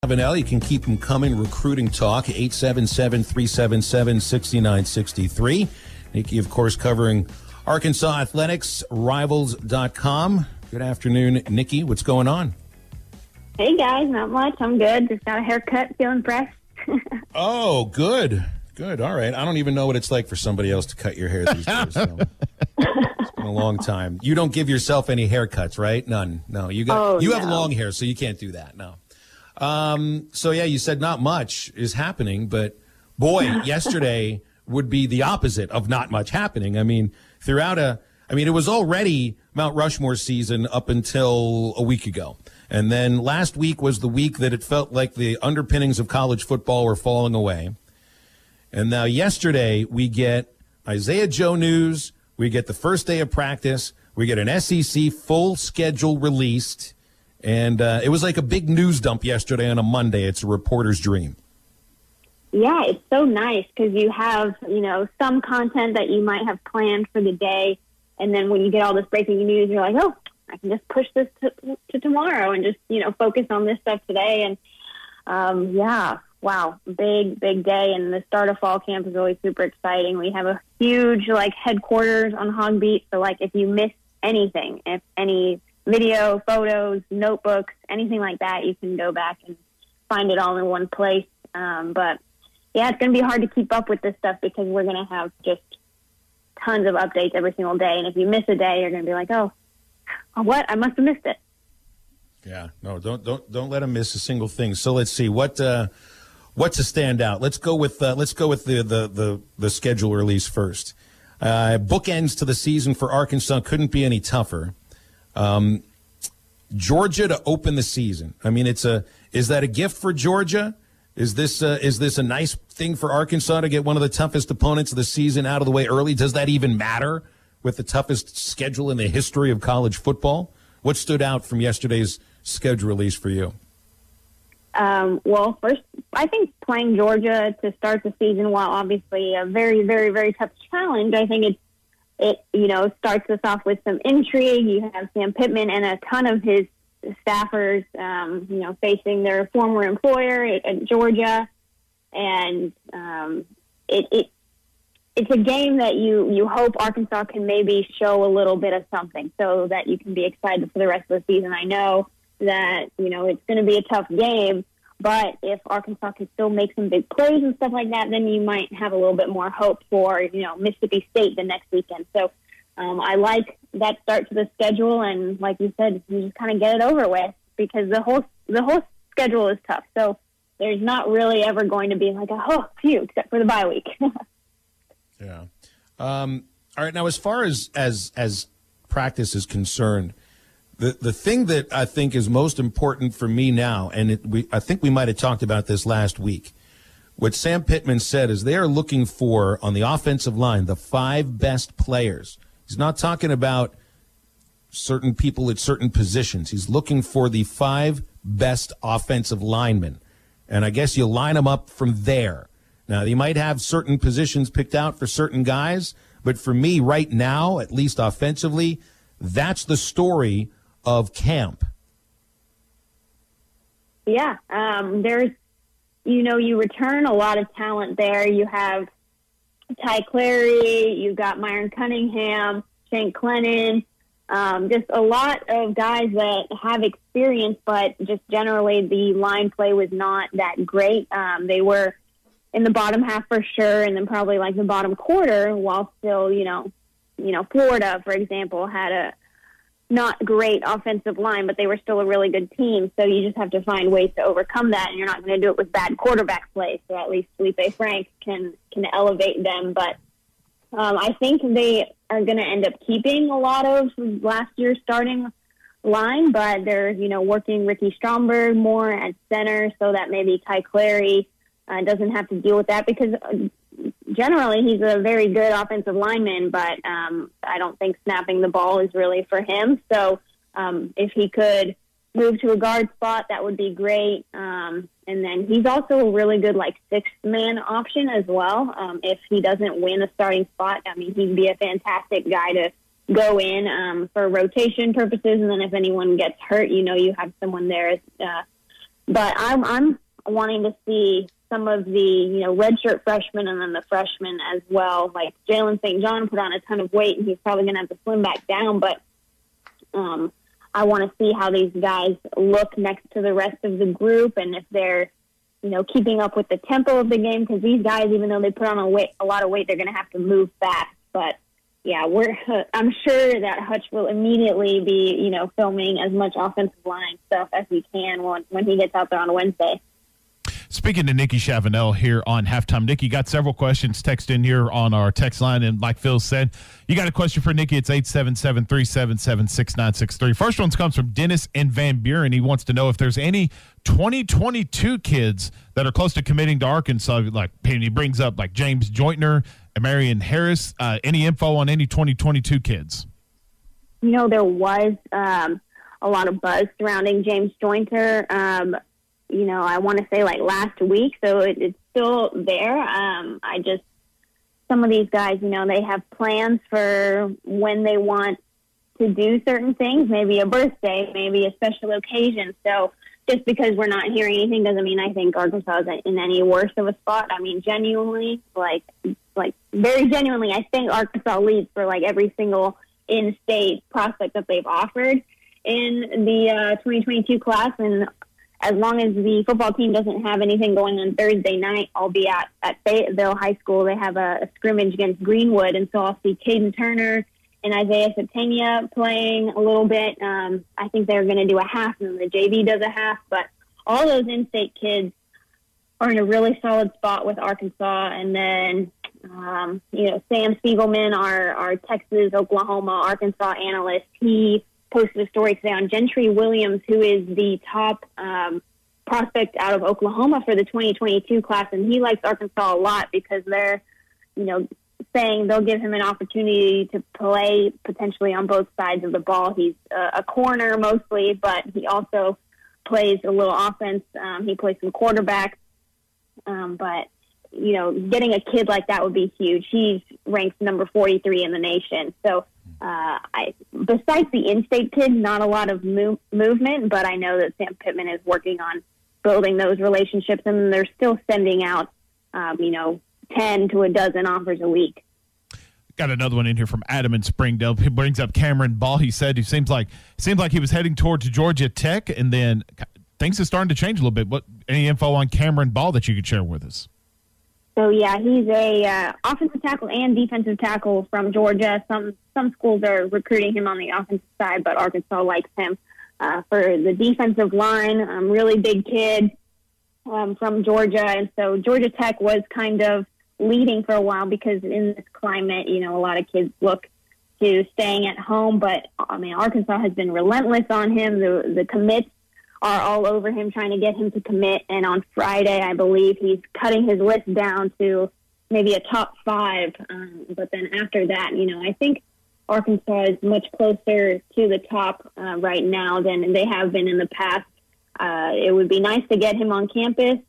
Chavenelle, you can keep them coming. Recruiting Talk, 877-377-6963. Nikki, of course, covering Arkansas Athletics, Rivals.com. Good afternoon, Nikki. What's going on? Hey, guys. Not much. I'm good. Just got a haircut. Feeling fresh. Oh, good. Good. All right. I don't even know what it's like for somebody else to cut your hair these days. So. It's been a long time. You don't give yourself any haircuts, right? None. No. You have long hair, so you can't do that. No. So, yeah, you said not much is happening, but, boy, yesterday would be the opposite of not much happening. I mean, it was already Mount Rushmore season up until a week ago. And then last week was the week that it felt like the underpinnings of college football were falling away. And now yesterday we get Isaiah Joe news. We get the first day of practice. We get an SEC full schedule released. And it was like a big news dump yesterday on a Monday. It's a reporter's dream. Yeah, it's so nice because you have, some content that you might have planned for the day. And then when you get all this breaking news, you're like, oh, I can just push this to tomorrow and just, focus on this stuff today. And, wow, big day. And the start of fall camp is always super exciting. We have a huge, headquarters on HawgBeat. So, if you miss anything, if any video, photos, notebooks, anything like that, you can go back and find it all in one place. But, yeah, it's going to be hard to keep up with this stuff because we're going to have just tons of updates every single day. And if you miss a day, you're going to be like, oh, what? I must have missed it. Yeah, no, don't let them miss a single thing. So let's see what's a standout. Let's go with the schedule release first. Bookends to the season for Arkansas couldn't be any tougher. Georgia to open the season. I mean, is that a gift for Georgia? Is this a nice thing for Arkansas to get one of the toughest opponents of the season out of the way early? Does that even matter with the toughest schedule in the history of college football? What stood out from yesterday's schedule release for you? Well, first, I think playing Georgia to start the season, while obviously a very, very, very tough challenge, I think it starts us off with some intrigue. You have Sam Pittman and a ton of his staffers, facing their former employer at Georgia. And it's a game that you hope Arkansas can maybe show a little bit of something so that you can be excited for the rest of the season. I know that, it's going to be a tough game, but if Arkansas can still make some big plays and stuff like that, then you might have a little bit more hope for, Mississippi State the next weekend. So I like that start to the schedule, and like you said, you just kind of get it over with because the whole schedule is tough. So there's not really ever going to be like except for the bye week. Yeah. All right. Now, as far as practice is concerned, the thing that I think is most important for me now, and I think we might have talked about this last week, what Sam Pittman said is they are looking for, on the offensive line, the 5 best players. He's not talking about certain people at certain positions. He's looking for the 5 best offensive linemen. And I guess you line them up from there. Now, you might have certain positions picked out for certain guys, but for me right now, at least offensively, that's the story of camp. Yeah, there's, you return a lot of talent there. You have Ty Clary, you've got Myron Cunningham, Shane Clennon, just a lot of guys that have experience, but just generally the line play was not that great. They were in the bottom half for sure, and then probably the bottom quarter, while still, Florida, for example, had a not great offensive line, but they were still a really good team. So you just have to find ways to overcome that, and you're not going to do it with bad quarterback play. So at least Felipe Frank can elevate them. But I think they are going to end up keeping a lot of last year's starting line, but they're, working Ricky Stromberg more at center so that maybe Ty Clary doesn't have to deal with that because generally he's a very good offensive lineman, but I don't think snapping the ball is really for him. So if he could move to a guard spot, that would be great. And then he's also a really good sixth-man option as well. If he doesn't win a starting spot, he'd be a fantastic guy to go in for rotation purposes. And then if anyone gets hurt, you have someone there But I'm wanting to see some of the, redshirt freshmen and then the freshmen as well. Like Jalen St. John put on a ton of weight, and he's probably going to have to slim back down. But I want to see how these guys look next to the rest of the group, and if they're, keeping up with the tempo of the game. Because these guys, even though they put on a lot of weight, they're going to have to move fast. But yeah, I'm sure that Hutch will immediately be, filming as much offensive line stuff as he can when he gets out there on Wednesday. Speaking to Nikki Chavenelle here on Halftime. Nikki, got several questions text in here on our text line, and like Phil said, you got a question for Nikki. It's 877-377-6963. First one comes from Dennis in Van Buren. He wants to know if there's any 2022 kids that are close to committing to Arkansas. Like, he brings up like James Joyner and Marion Harris. Any info on any 2022 kids? There was a lot of buzz surrounding James Joyner. I want to say like last week, so it's still there. Some of these guys, they have plans for when they want to do certain things, maybe a birthday, maybe a special occasion. So just because we're not hearing anything doesn't mean I think Arkansas is in any worse of a spot. I mean, genuinely, like very genuinely, I think Arkansas leads for like every single in-state prospect that they've offered in the 2022 class. And as long as the football team doesn't have anything going on Thursday night, I'll be at Fayetteville High School. They have a scrimmage against Greenwood, and so I'll see Caden Turner and Isaiah Satania playing a little bit. I think they're going to do a half, and the JV does a half. But all those in-state kids are in a really solid spot with Arkansas. And then, Sam Spiegelman, our Texas, Oklahoma, Arkansas analyst, he posted a story today on Gentry Williams, who is the top prospect out of Oklahoma for the 2022 class, and he likes Arkansas a lot because they're, saying they'll give him an opportunity to play potentially on both sides of the ball. He's a corner mostly, but he also plays a little offense. He plays some quarterback, but getting a kid like that would be huge. He's ranked number 43 in the nation, so. Besides the in-state kids, not a lot of movement, but I know that Sam Pittman is working on building those relationships, and they're still sending out, 10 to a dozen offers a week. Got another one in here from Adam in Springdale. He brings up Cameron Ball. He said he seems like he was heading towards Georgia Tech, and then things are starting to change a little bit. Any info on Cameron Ball that you could share with us? So yeah, he's a offensive tackle and defensive tackle from Georgia. Some schools are recruiting him on the offensive side, but Arkansas likes him for the defensive line. Really big kid from Georgia, and so Georgia Tech was kind of leading for a while because in this climate, a lot of kids look to staying at home. But I mean, Arkansas has been relentless on him. The commits are all over him, trying to get him to commit. And on Friday, I believe he's cutting his list down to maybe a top 5. But then after that, I think Arkansas is much closer to the top right now than they have been in the past. It would be nice to get him on campus,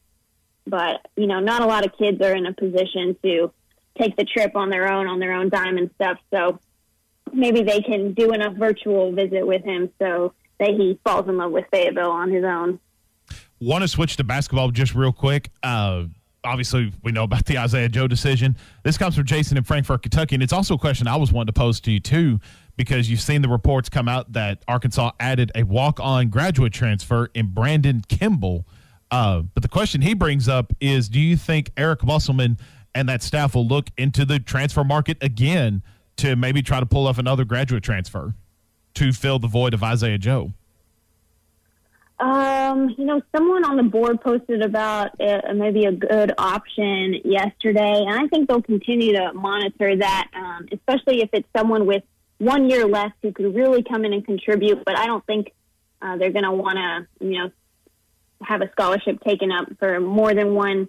but, not a lot of kids are in a position to take the trip on their own dime and stuff. So maybe they can do enough virtual visit with him so that he falls in love with Fayetteville on his own. Want to switch to basketball just real quick. Obviously, we know about the Isaiah Joe decision. This comes from Jason in Frankfort, Kentucky, and it's also a question I was wanting to pose to you, too, because you've seen the reports come out that Arkansas added a walk-on graduate transfer in Brandon Kimball. But the question he brings up is, do you think Eric Musselman and that staff will look into the transfer market again to maybe try to pull off another graduate transfer to fill the void of Isaiah Joe? Someone on the board posted about maybe a good option yesterday, and I think they'll continue to monitor that, especially if it's someone with 1 year left who could really come in and contribute. But I don't think they're going to want to, have a scholarship taken up for more than one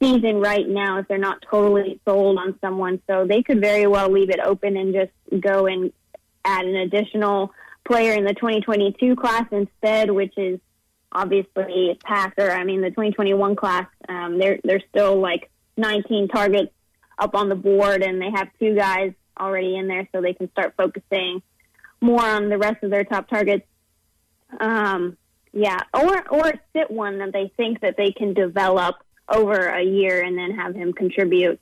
season right now if they're not totally sold on someone. So they could very well leave it open and just go and add an additional player in the 2022 class instead, which is obviously Packer. I mean, the 2021 class, there's still like 19 targets up on the board, and they have 2 guys already in there, so they can start focusing more on the rest of their top targets. Yeah, or sit one that they think that they can develop over a year and then have him contribute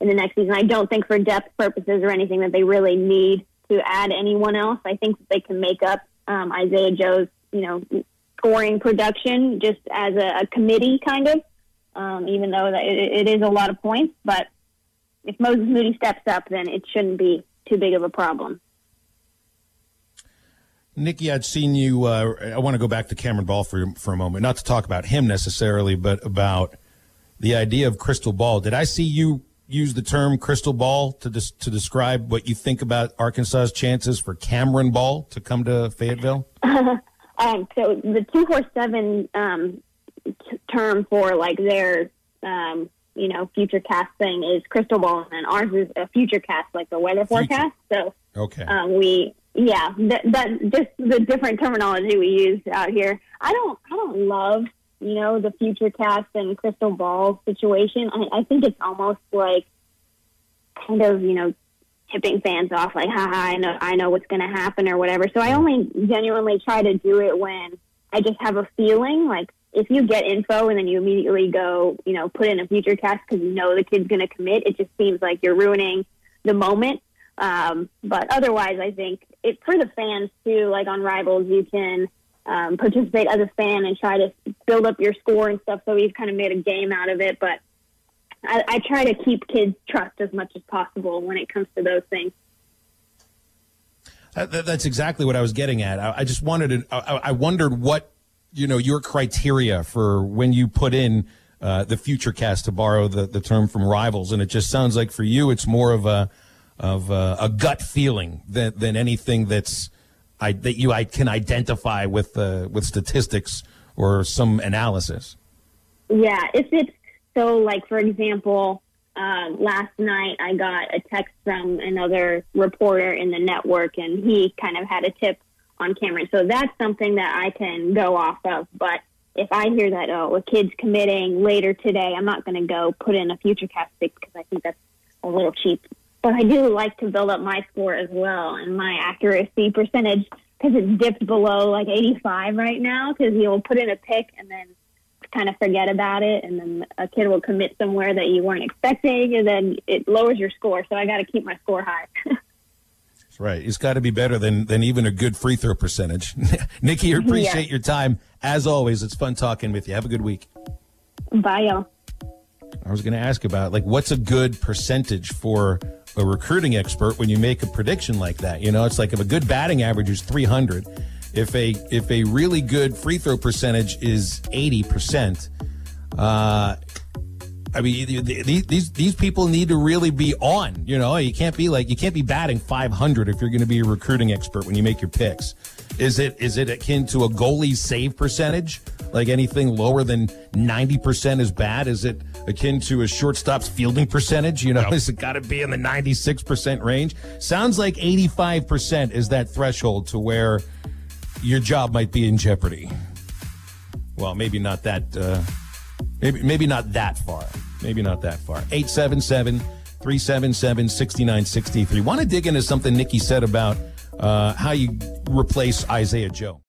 in the next season. I don't think for depth purposes or anything that they really need to add anyone else. I think that they can make up Isaiah Joe's, scoring production just as a committee kind of, even though that it is a lot of points. But if Moses Moody steps up, then it shouldn't be too big of a problem. Nikki, I'd seen you. I want to go back to Cameron Ball for a moment, not to talk about him necessarily, but about the idea of crystal ball. Did I see you use the term crystal ball to describe what you think about Arkansas's chances for Cameron Ball to come to Fayetteville? So the 247 term for like their future cast thing is crystal ball, and ours is a future cast, like the weather forecast. So okay, that just the different terminology we use out here. I don't love the future cast and crystal ball situation. I think it's almost like kind of tipping fans off, like haha, I know what's going to happen or whatever. So I only genuinely try to do it when I just have a feeling. Like if you get info and then you immediately go put in a future cast because the kid's going to commit, it just seems like you're ruining the moment. But otherwise, I think for the fans too, like on Rivals, you can participate as a fan and try to build up your score and stuff. So we've kind of made a game out of it, but I try to keep kids' trust as much as possible when it comes to those things. That's exactly what I was getting at. I just wanted to. I wondered what your criteria for when you put in the future cast, to borrow the term from Rivals, and it just sounds like for you it's more of a gut feeling than anything that I can identify with statistics or some analysis. Yeah, if it's so, like for example, last night I got a text from another reporter in the network, and he kind of had a tip on Cameron. So that's something that I can go off of. But if I hear that a kid's committing later today, I'm not going to go put in a future cast pick because I think that's a little cheap. But I do like to build up my score as well and my accuracy percentage, because it's dipped below like 85 right now, because you'll put in a pick and then kind of forget about it, and then a kid will commit somewhere that you weren't expecting, and then it lowers your score. So I got to keep my score high. That's right. It's got to be better than even a good free throw percentage. Nikki, I appreciate your time. As always, it's fun talking with you. Have a good week. Bye, y'all. I was going to ask about, what's a good percentage for a recruiting expert when you make a prediction like that? It's like if a good batting average is 300, if a really good free throw percentage is 80%, these people need to really be on. You can't be batting 500 if you're going to be a recruiting expert when you make your picks. Is it akin to a goalie's save percentage? Like anything lower than 90% is bad? Is it akin to a shortstop's fielding percentage? Has it got to be in the 96% range? Sounds like 85% is that threshold to where your job might be in jeopardy. Well, maybe not that. Maybe not that far. Maybe not that far. 877-377-6963. Want to dig into something Nikki said about how you replace Isaiah Joe.